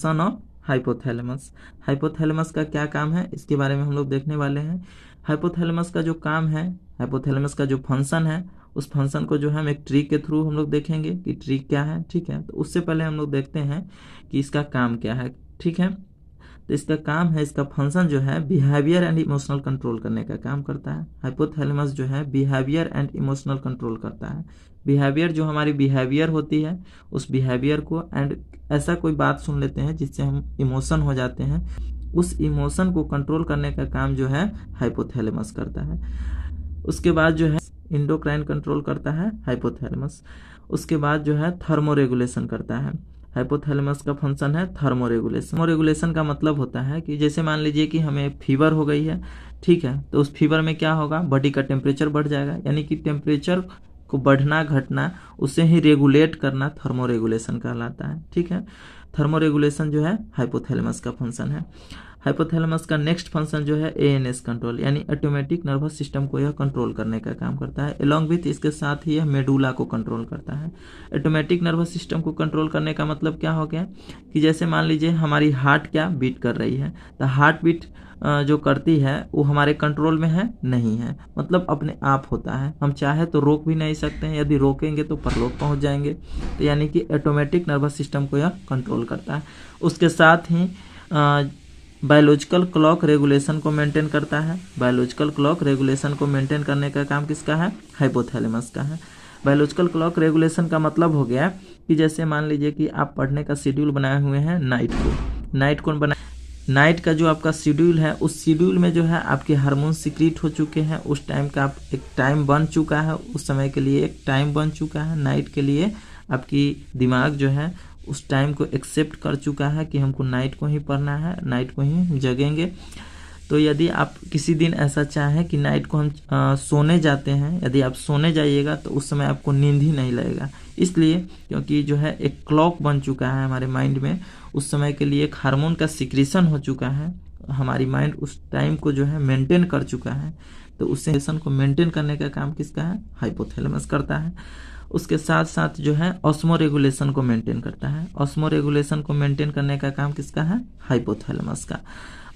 Function of hypothalamus. Hypothalamus का क्या काम है इसके बारे में हम लोग देखने वाले हैं। हाइपोथैलेमस का जो काम है, हाइपोथैलेमस का जो फंक्शन है, उस फंक्शन को जो है हम एक ट्री के थ्रू हम लोग देखेंगे कि ट्री क्या है। ठीक है, तो उससे पहले हम लोग देखते हैं कि इसका काम क्या है। ठीक है, तो इसका काम है, इसका फंक्शन जो है बिहेवियर एंड इमोशनल कंट्रोल करने का काम करता है। हाइपोथैलेमस जो है बिहेवियर एंड इमोशनल कंट्रोल करता है। बिहेवियर जो हमारी बिहेवियर होती है, उस बिहेवियर को, एंड ऐसा कोई बात सुन लेते हैं जिससे हम इमोशन हो जाते हैं, उस इमोशन को कंट्रोल करने का काम जो है हाइपोथैलेमस करता है। उसके बाद जो है इंडोक्राइन कंट्रोल करता है हाइपोथैलेमस। उसके बाद जो है थर्मोरेगुलेशन करता है। हाइपोथैलेमस का फंक्शन है थर्मोरेगुलेशन। थर्मोरेगुलेशन का मतलब होता है कि जैसे मान लीजिए कि हमें फीवर हो गई है, ठीक है, तो उस फीवर में क्या होगा, बॉडी का टेम्परेचर बढ़ जाएगा, यानी कि टेम्परेचर को बढ़ना घटना उसे ही रेगुलेट करना थर्मोरेगुलेशन कहलाता है। ठीक है, थर्मोरेगुलेशन जो है हाइपोथैलेमस का फंक्शन है। हाइपोथैलेमस का नेक्स्ट फंक्शन जो है एएनएस कंट्रोल, यानी ऑटोमेटिक नर्वस सिस्टम को यह कंट्रोल करने का काम करता है। अलॉन्ग विथ इसके साथ ही यह मेडुला को कंट्रोल करता है। ऑटोमेटिक नर्वस सिस्टम को कंट्रोल करने का मतलब क्या हो गया कि जैसे मान लीजिए हमारी हार्ट क्या बीट कर रही है, तो हार्ट बीट जो करती है वो हमारे कंट्रोल में है नहीं है, मतलब अपने आप होता है, हम चाहे तो रोक भी नहीं सकते हैं, यदि रोकेंगे तो परलोक पहुंच जाएंगे। तो यानी कि ऑटोमेटिक नर्वस सिस्टम को यह कंट्रोल करता है। उसके साथ ही बायोलॉजिकल क्लॉक रेगुलेशन को मेंटेन करता है। बायोलॉजिकल क्लॉक रेगुलेशन को मेंटेन करने का काम किसका है, हाइपोथैलेमस का है। बायोलॉजिकल क्लॉक रेगुलेशन का मतलब हो गया कि जैसे मान लीजिए कि आप पढ़ने का शेड्यूल बनाए हुए हैं नाइट को बना, नाइट का जो आपका शेड्यूल है, उस शेड्यूल में जो है आपके हार्मोन सीक्रेट हो चुके हैं, उस टाइम का आप एक टाइम बन चुका है, उस समय के लिए एक टाइम बन चुका है नाइट के लिए। आपकी दिमाग जो है उस टाइम को एक्सेप्ट कर चुका है कि हमको नाइट को ही पढ़ना है, नाइट को ही जगेंगे। तो यदि आप किसी दिन ऐसा चाहें कि नाइट को हम सोने जाते हैं, यदि आप सोने जाइएगा तो उस समय आपको नींद ही नहीं लगेगा, इसलिए क्योंकि जो है एक क्लॉक बन चुका है हमारे माइंड में, उस समय के लिए एक हार्मोन का सिक्रीशन हो चुका है, हमारी माइंड उस टाइम को जो है मेंटेन कर चुका है। तो उस सेशन को मेंटेन करने का काम किसका है, हाइपोथैलेमस करता है। उसके साथ साथ जो है ऑस्मो रेगुलेशन को मेंटेन करता है। ऑस्मो रेगुलेशन को मेंटेन करने का काम किसका है, हाइपोथैलेमस का।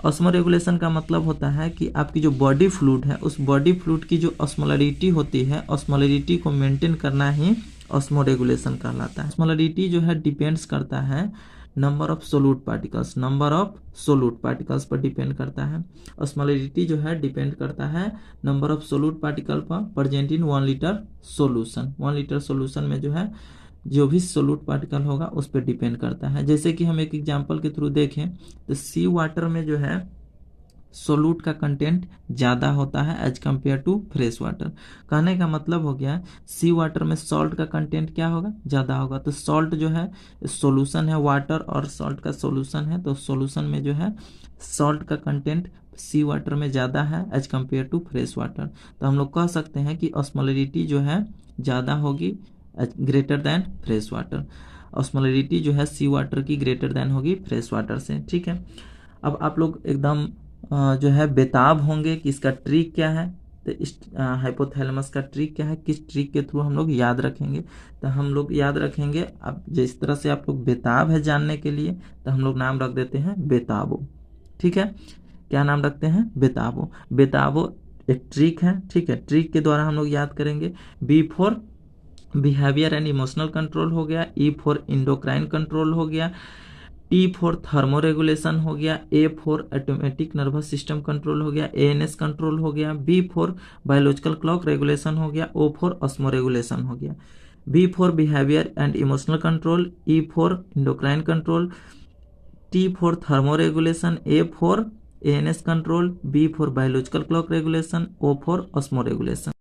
ऑस्मो रेगुलेशन का मतलब होता है कि आपकी जो बॉडी फ्लूइड है, उस बॉडी फ्लूइड की जो ऑस्मोलरिटी होती है, ऑस्मोलरिटी को मेंटेन करना ही ऑस्मो रेगुलेशन कहलाता है। ऑस्मोलरिटी जो है डिपेंड्स करता है नंबर ऑफ सोल्यूट पार्टिकल्स पर डिपेंड करता है। ऑस्मोलरिटी जो है डिपेंड करता है नंबर ऑफ सोल्यूट पार्टिकल पर present in 1 litre solution. 1 litre solution में जो है जो भी सोल्यूट पार्टिकल होगा उस पर डिपेंड करता है। जैसे कि हम एक एग्जांपल के थ्रू देखें तो सी वाटर में जो है सोल्यूट का कंटेंट ज़्यादा होता है as compare to fresh water. कहने का मतलब हो गया सी वाटर में सॉल्ट का कंटेंट क्या होगा, ज़्यादा होगा। तो सॉल्ट जो है सोल्यूशन है, वाटर और सॉल्ट का सोल्यूशन है, तो सोल्यूशन में जो है सॉल्ट का कंटेंट सी वाटर में ज़्यादा है as compare to fresh water. तो हम लोग कह सकते हैं कि ऑस्मोलरिटी जो है ज़्यादा होगी greater than fresh water. Osmolarity जो है सी वाटर की ग्रेटर दैन होगी फ्रेश वाटर से। ठीक है, अब आप लोग एकदम जो है बेताब होंगे कि इसका ट्रिक क्या है। तो इस हाइपोथैलेमस का ट्रिक क्या है, किस ट्रिक के थ्रू हम लोग याद रखेंगे। तो हम लोग याद रखेंगे, अब जिस तरह से आप लोग बेताब है जानने के लिए, तो हम लोग नाम रख देते हैं बेताबो। ठीक है, क्या नाम रखते हैं, बेताबो। बेताबो एक ट्रिक है। ठीक है, ट्रिक के द्वारा हम लोग याद करेंगे। B for behaviour and emotional control हो गया, ई फॉर इंडोक्राइन कंट्रोल हो गया, टी फॉर थर्मो रेगुलेशन हो गया, A for automatic nervous system control हो गया, एएनएस कंट्रोल हो गया, B for biological clock regulation हो गया, ओ फॉर ऑस्मो रेगुलेशन हो गया, B for behaviour and emotional control, E for endocrine control, T for thermo regulation, A for ANS control, B for biological clock regulation, O for osmo regulation.